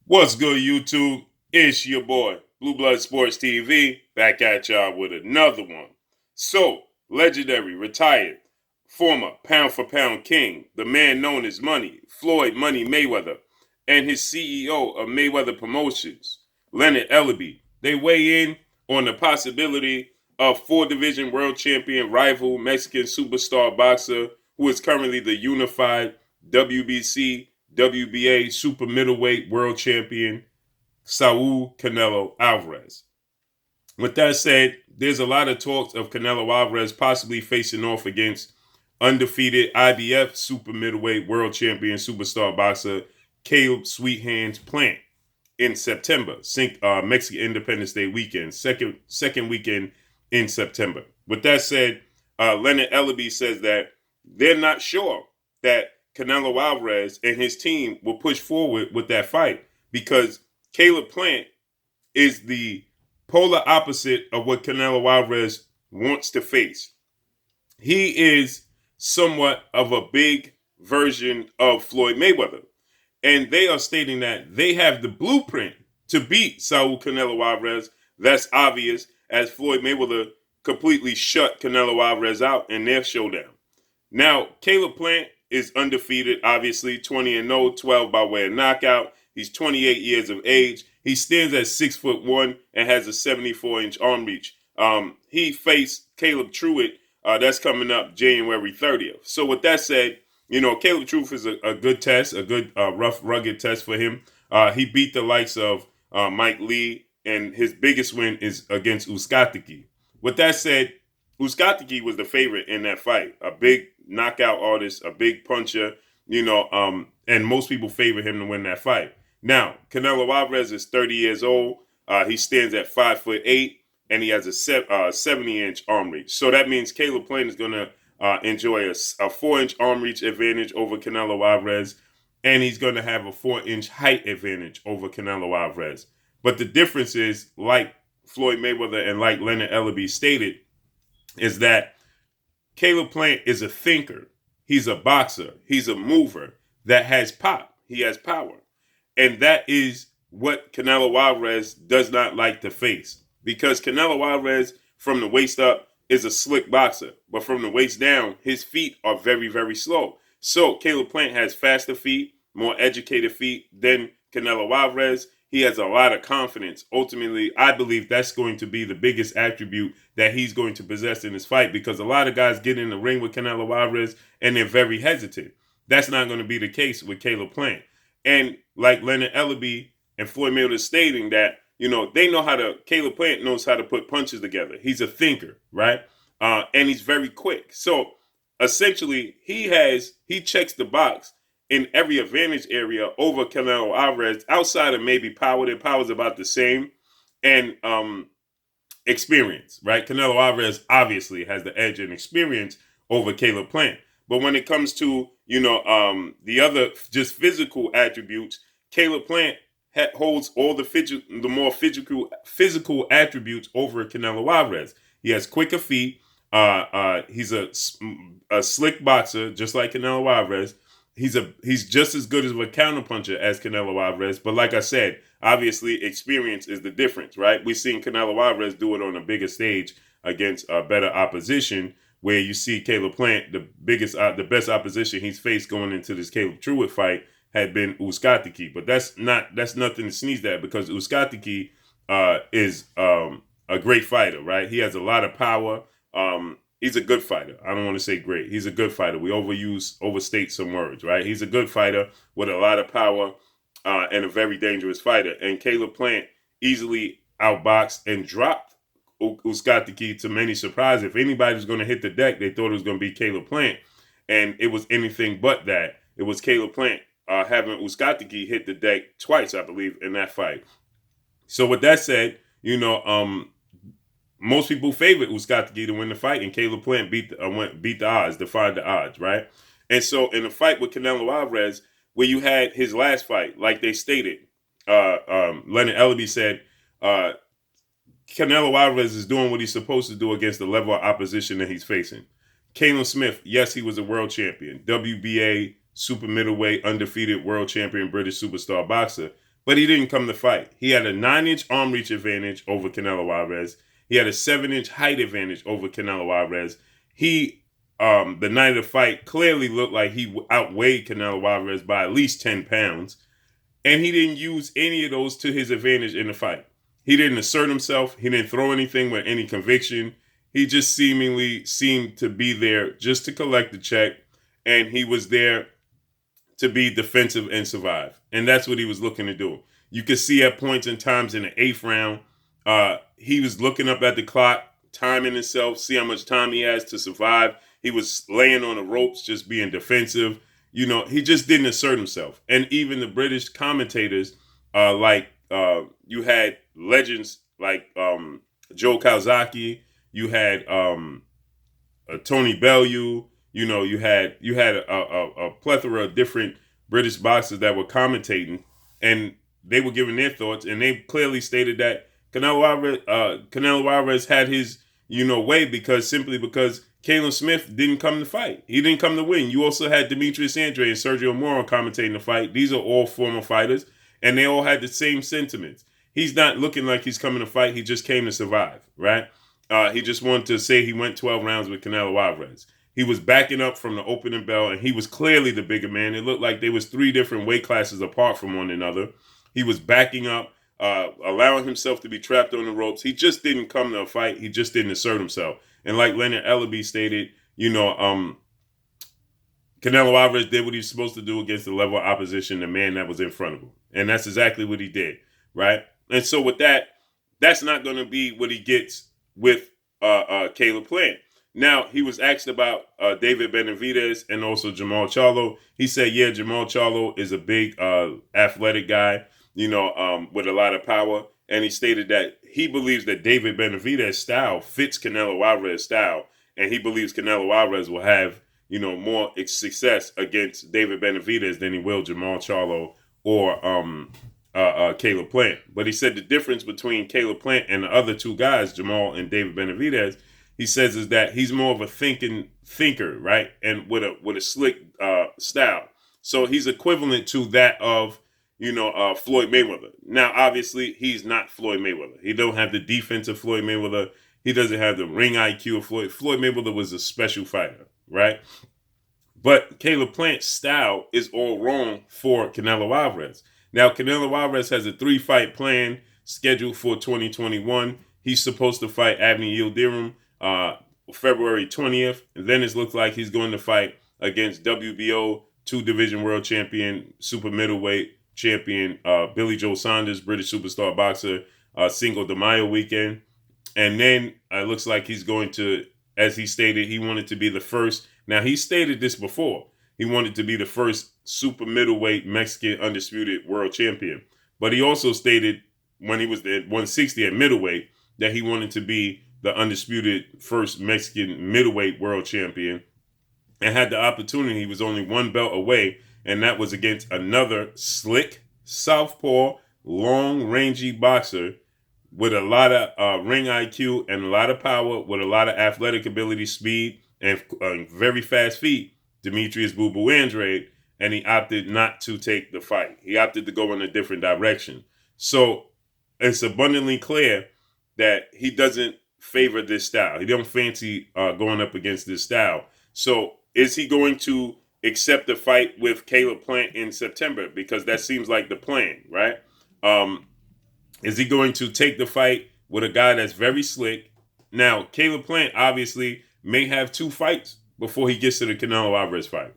What's good, YouTube? It's your boy, Blue Blood Sports TV, back at y'all with another one. So, legendary, retired, former pound for pound king, the man known as Money, Floyd Money Mayweather, and his CEO of Mayweather Promotions, Leonard Ellerbe, they weigh in on the possibility of four-division world champion rival Mexican superstar boxer who is currently the unified WBC WBA super middleweight world champion, Saul Canelo Alvarez. With that said, there's a lot of talks of Canelo Alvarez possibly facing off against undefeated IBF super middleweight world champion superstar boxer Caleb Sweet Hands Plant in September, Mexican Independence Day weekend, second weekend in September. With that said, Leonard Ellerbe says that they're not sure that Canelo Alvarez and his team will push forward with that fight because Caleb Plant is the polar opposite of what Canelo Alvarez wants to face. He is somewhat of a big version of Floyd Mayweather. And they are stating that they have the blueprint to beat Saul Canelo Alvarez. That's obvious, as Floyd Mayweather completely shut Canelo Alvarez out in their showdown. Now, Caleb Plant is undefeated, obviously, 20-0, 12 by way of knockout. He's 28 years of age. He stands at 6'1" and has a 74-inch arm reach. He faced Caleb Truax. That's coming up January 30th. So with that said, Caleb Truax is a good test, a good rough, rugged test for him. He beat the likes of Mike Lee, and his biggest win is against Uzcategui. With that said, Uzcategui was the favorite in that fight. A big knockout artist, a big puncher, and most people favor him to win that fight. Now, Canelo Alvarez is 30 years old. He stands at 5'8", and he has a 70-inch arm reach. So that means Caleb Plant is going to enjoy a 4-inch arm reach advantage over Canelo Alvarez, and he's going to have a 4-inch height advantage over Canelo Alvarez. But the difference is, like Floyd Mayweather and like Leonard Ellerbe stated, is that Caleb Plant is a thinker. He's a boxer. He's a mover that has pop. He has power. And that is what Canelo Alvarez does not like to face. Because Canelo Alvarez, from the waist up, is a slick boxer. But from the waist down, his feet are very, very slow. So Caleb Plant has faster feet, more educated feet than Canelo Alvarez. He has a lot of confidence. Ultimately, I believe that's going to be the biggest attribute that he's going to possess in this fight, because a lot of guys get in the ring with Canelo Alvarez and they're very hesitant. That's not going to be the case with Caleb Plant. And like Leonard Ellerbe and Floyd Mayweather stating that, they know Caleb Plant knows how to put punches together. He's a thinker, right? And he's very quick. So essentially, he checks the box in every advantage area over Canelo Alvarez, outside of maybe power. Their power is about the same, and experience, right? Canelo Alvarez obviously has the edge in experience over Caleb Plant. But when it comes to, the other just physical attributes, Caleb Plant holds all the more physical attributes over Canelo Alvarez. He has quicker feet. He's a slick boxer, just like Canelo Alvarez. He's just as good as a counterpuncher as Canelo Alvarez. But like I said, obviously experience is the difference, right? We've seen Canelo Alvarez do it on a bigger stage against better opposition, where you see Caleb Plant, the best opposition he's faced going into this Caleb Truax fight had been Uzcategui. But that's nothing to sneeze at, because Uzcategui is a great fighter, right? He has a lot of power. He's a good fighter. I don't want to say great. He's a good fighter. We overstate some words, right? He's a good fighter with a lot of power and a very dangerous fighter. And Caleb Plant easily outboxed and dropped Uzcategui to many surprise. If anybody was going to hit the deck, they thought it was going to be Caleb Plant. And it was anything but that. It was Caleb Plant having Uzcategui hit the deck twice, I believe, in that fight. So with that said, most people favored Uzcategui to win the fight, and Caleb Plant beat the odds, defied the odds, right? And so in the fight with Canelo Alvarez, where you had his last fight, like they stated, Leonard Ellerbe said, Canelo Alvarez is doing what he's supposed to do against the level of opposition that he's facing. Caleb Smith, yes, he was a world champion, WBA super middleweight undefeated world champion British superstar boxer, but he didn't come to fight. He had a 9-inch arm reach advantage over Canelo Alvarez. He had a 7-inch height advantage over Canelo Alvarez. He, the night of the fight, clearly looked like he outweighed Canelo Alvarez by at least 10 pounds. And he didn't use any of those to his advantage in the fight. He didn't assert himself. He didn't throw anything with any conviction. He just seemingly seemed to be there just to collect the check. And he was there to be defensive and survive. And that's what he was looking to do. You could see at points and times in the 8th round, he was looking up at the clock, timing himself, see how much time he has to survive. He was laying on the ropes, just being defensive. You know, he just didn't assert himself. And even the British commentators, you had legends like Joe Kawasaki, you had Tony Bellew, you know, you had a plethora of different British boxers that were commentating, and they were giving their thoughts, and they clearly stated that Canelo Alvarez had his, way because Caleb Smith didn't come to fight. He didn't come to win. You also had Demetrius Andrade and Sergio Moro commentating the fight. These are all former fighters, and they all had the same sentiments. He's not looking like he's coming to fight. He just came to survive, right? He just wanted to say he went 12 rounds with Canelo Alvarez. He was backing up from the opening bell, and he was clearly the bigger man. It looked like there was 3 different weight classes apart from one another. He was backing up, allowing himself to be trapped on the ropes. He just didn't come to a fight. He just didn't assert himself. And like Leonard Ellerbe stated, Canelo Alvarez did what he was supposed to do against the level of opposition, the man that was in front of him. And that's exactly what he did, right? And so with that, that's not going to be what he gets with Caleb Plant. Now, he was asked about David Benavidez and also Jamal Charlo. He said, yeah, Jamal Charlo is a big athletic guy, with a lot of power. And he stated that he believes that David Benavidez's style fits Canelo Alvarez's style. And he believes Canelo Alvarez will have, more success against David Benavidez than he will Jamal Charlo or Caleb Plant. But he said the difference between Caleb Plant and the other 2 guys, Jamal and David Benavidez, he says is that he's more of a thinker, right? And with a slick style. So he's equivalent to that of, Floyd Mayweather. Now, obviously, he's not Floyd Mayweather. He don't have the defense of Floyd Mayweather. He doesn't have the ring IQ of Floyd. Floyd Mayweather was a special fighter, right? But Caleb Plant's style is all wrong for Canelo Alvarez. Now, Canelo Alvarez has a 3-fight plan scheduled for 2021. He's supposed to fight Avni Yildirim February 20th. And then it looks like he's going to fight against WBO 2-division world champion, super middleweight champion, Billy Joe Saunders, British superstar boxer, Cinco de Mayo weekend. And then it looks like he's going to, as he stated, he wanted to be the first. Now, he stated this before. He wanted to be the first super middleweight Mexican undisputed world champion. But he also stated when he was at 160 at middleweight that he wanted to be the undisputed first Mexican middleweight world champion, and had the opportunity. He was only 1 belt away, and that was against another slick, southpaw, long, rangy boxer with a lot of ring IQ and a lot of power, with a lot of athletic ability, speed, and very fast feet, Demetrius Boo Boo Andrade, and he opted not to take the fight. He opted to go in a different direction. So it's abundantly clear that he doesn't favor this style. He don't fancy going up against this style. So is he going to accept the fight with Caleb Plant in September? Because that seems like the plan, right? Is he going to take the fight with a guy that's very slick? Now, Caleb Plant obviously may have 2 fights before he gets to the Canelo Alvarez fight.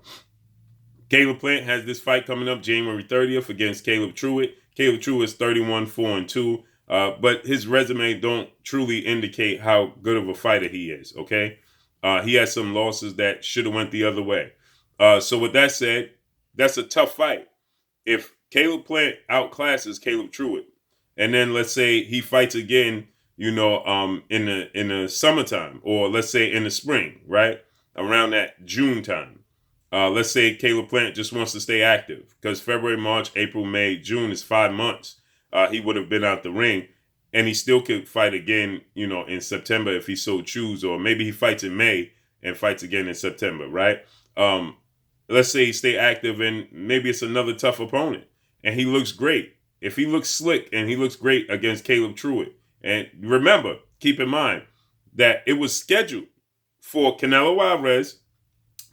Caleb Plant has this fight coming up January 30th against Caleb Truax. Caleb Truax is 31-4-2. But his resume don't truly indicate how good of a fighter he is, okay? He has some losses that should have went the other way. So with that said, that's a tough fight. If Caleb Plant outclasses Caleb Truax, and then let's say he fights again, in the summertime, or let's say in the spring, right? Around that June time. Let's say Caleb Plant just wants to stay active, because February, March, April, May, June is 5 months. He would have been out the ring, and he still could fight again, in September if he so choose, or maybe he fights in May and fights again in September, right? Let's say he stay active, and maybe it's another tough opponent, and he looks great. if he looks slick and he looks great against Caleb Truax, and remember, keep in mind that it was scheduled for Canelo Alvarez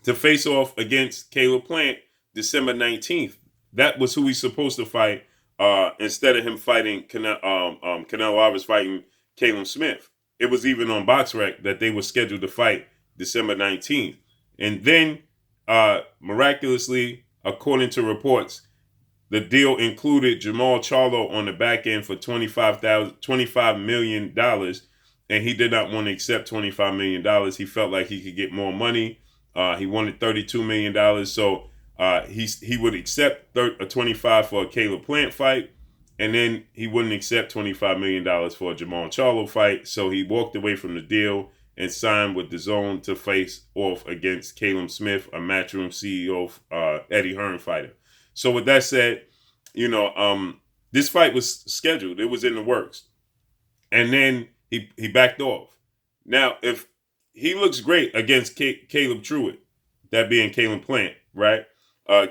to face off against Caleb Plant December 19th. That was who he's supposed to fight instead of him fighting Canelo Alvarez fighting Caleb Smith. It was even on BoxRec that they were scheduled to fight December 19th. And then, miraculously, according to reports, the deal included Jamal Charlo on the back end for $25 million, and he did not want to accept $25 million. He felt like he could get more money. He wanted $32 million, so he would accept a 25 for a Caleb Plant fight, and then he wouldn't accept $25 million for a Jamal Charlo fight. So he walked away from the deal and signed with DAZN to face off against Caleb Smith, a Matchroom CEO, Eddie Hearn fighter. So with that said, this fight was scheduled. It was in the works. And then he backed off. Now, if he looks great against Caleb Truax, that being Caleb Plant, right?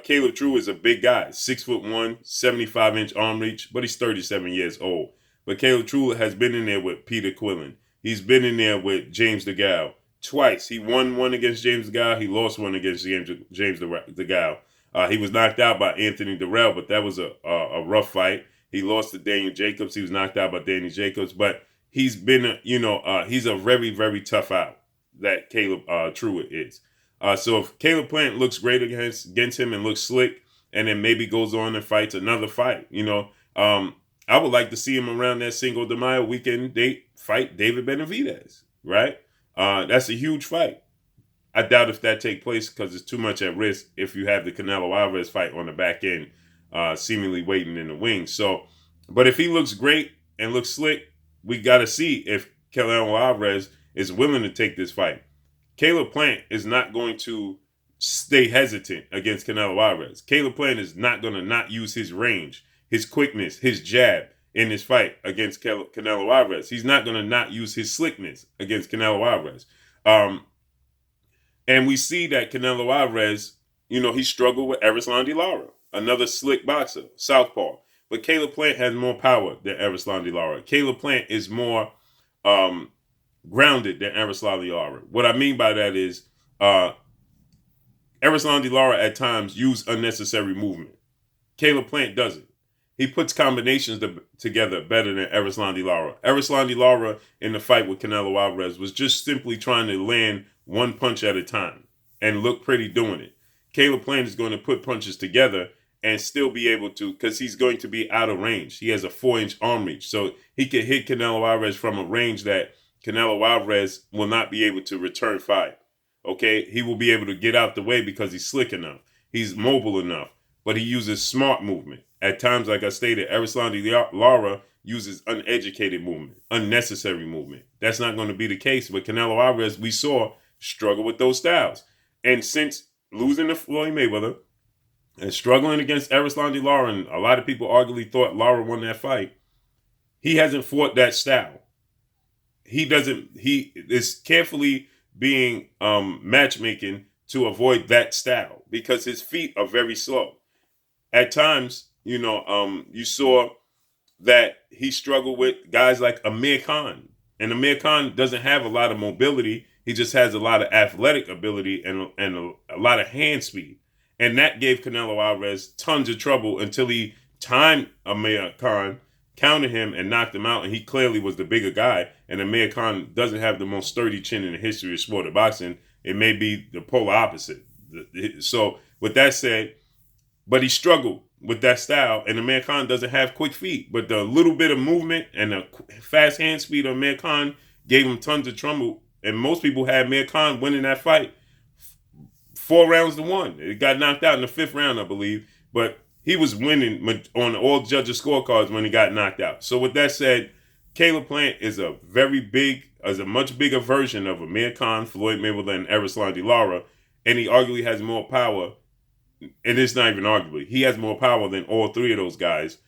Caleb Truax is a big guy, 6'1", 75-inch arm reach, but he's 37 years old. But Caleb Truax has been in there with Peter Quillen. He's been in there with James DeGale twice. He won one against James DeGale. He lost one against James DeGale. He was knocked out by Anthony Durrell, but that was a rough fight. He lost to Daniel Jacobs. He was knocked out by Daniel Jacobs, but he's been, he's a very, very tough out, that Caleb Truax is. So if Caleb Plant looks great against him and looks slick, and then maybe goes on and fights another fight, I would like to see him around that Cinco de Mayo weekend date fight David Benavidez, right? That's a huge fight. I doubt if that take place because it's too much at risk if you have the Canelo Alvarez fight on the back end, seemingly waiting in the wings. So, but if he looks great and looks slick, we got to see if Canelo Alvarez is willing to take this fight. Caleb Plant is not going to stay hesitant against Canelo Alvarez. Caleb Plant is not going to not use his range, his quickness, his jab in this fight against Canelo Alvarez. He's not going to not use his slickness against Canelo Alvarez. And we see that Canelo Alvarez, he struggled with Erislandy Lara, another slick boxer, southpaw. But Caleb Plant has more power than Erislandy Lara. Caleb Plant is more grounded than Erislandy Lara. What I mean by that is Erislandy Lara at times use unnecessary movement. Caleb Plant doesn't. He puts combinations together better than Erislandy Lara. Erislandy Lara in the fight with Canelo Alvarez was just simply trying to land one punch at a time and look pretty doing it. Caleb Plant is going to put punches together and still be able to, because he's going to be out of range. He has a 4-inch arm reach, so he can hit Canelo Alvarez from a range that Canelo Alvarez will not be able to return fire. Okay, he will be able to get out the way because he's slick enough. He's mobile enough, but he uses smart movement. At times, like I stated, Erislandy Lara uses uneducated movement, unnecessary movement. That's not going to be the case. But Canelo Alvarez, we saw, struggle with those styles. And since losing to Floyd Mayweather and struggling against Erislandy Lara, and a lot of people arguably thought Lara won that fight, he hasn't fought that style. He is carefully being matchmaking to avoid that style because his feet are very slow. At times, you saw that he struggled with guys like Amir Khan. And Amir Khan doesn't have a lot of mobility. He just has a lot of athletic ability and a lot of hand speed. And that gave Canelo Alvarez tons of trouble until he timed Amir Khan, countered him, and knocked him out. And he clearly was the bigger guy. And Amir Khan doesn't have the most sturdy chin in the history of sport of boxing. It may be the polar opposite. So with that said, but he struggled with that style, and Amir Khan doesn't have quick feet. But the little bit of movement and the fast hand speed of Amir Khan gave him tons of trouble. And most people had Amir Khan winning that fight 4 rounds to 1. It got knocked out in the 5th round, I believe. But he was winning on all judges' scorecards when he got knocked out. So with that said, Caleb Plant is a much bigger version of Amir Khan, Floyd Mayweather, and Erislandy Lara. And he arguably has more power. And it's not even arguably. He has more power than all 3 of those guys.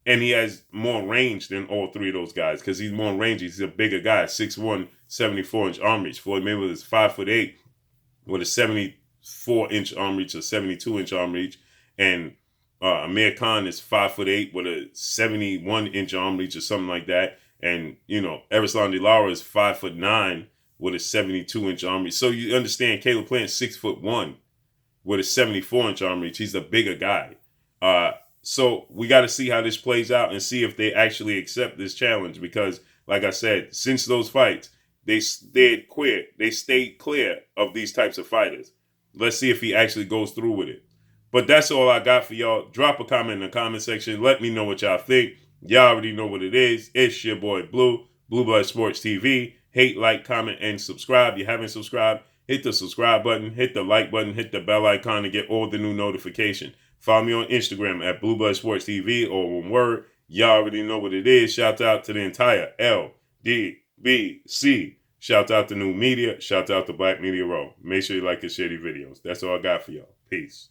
And he has more range than all 3 of those guys because he's more rangy. He's a bigger guy, 6'1", 74-inch arm reach. Floyd Mayweather is 5'8", with a 74-inch arm reach or 72-inch arm reach. And Amir Khan is 5'8" with a 71-inch arm reach or something like that. And, Erislandy Lara is 5'9" with a 72-inch arm reach. So you understand Caleb Plant's 6'1" with a 74-inch arm reach. He's a bigger guy. So we got to see how this plays out and see if they actually accept this challenge. Because, like I said, since those fights, they stayed clear of these types of fighters. Let's see if he actually goes through with it. But that's all I got for y'all. Drop a comment in the comment section. Let me know what y'all think. Y'all already know what it is. It's your boy Blue Blood Sports TV. Hate, like, comment, and subscribe. If you haven't subscribed, hit the subscribe button, hit the like button, hit the bell icon to get all the new notifications. Follow me on Instagram at Blue Blood Sports TV, or one word. Y'all already know what it is. Shout out to the entire LDBC. Shout out to New Media. Shout out to Black Media Row. Make sure you like and share these videos. That's all I got for y'all. Peace.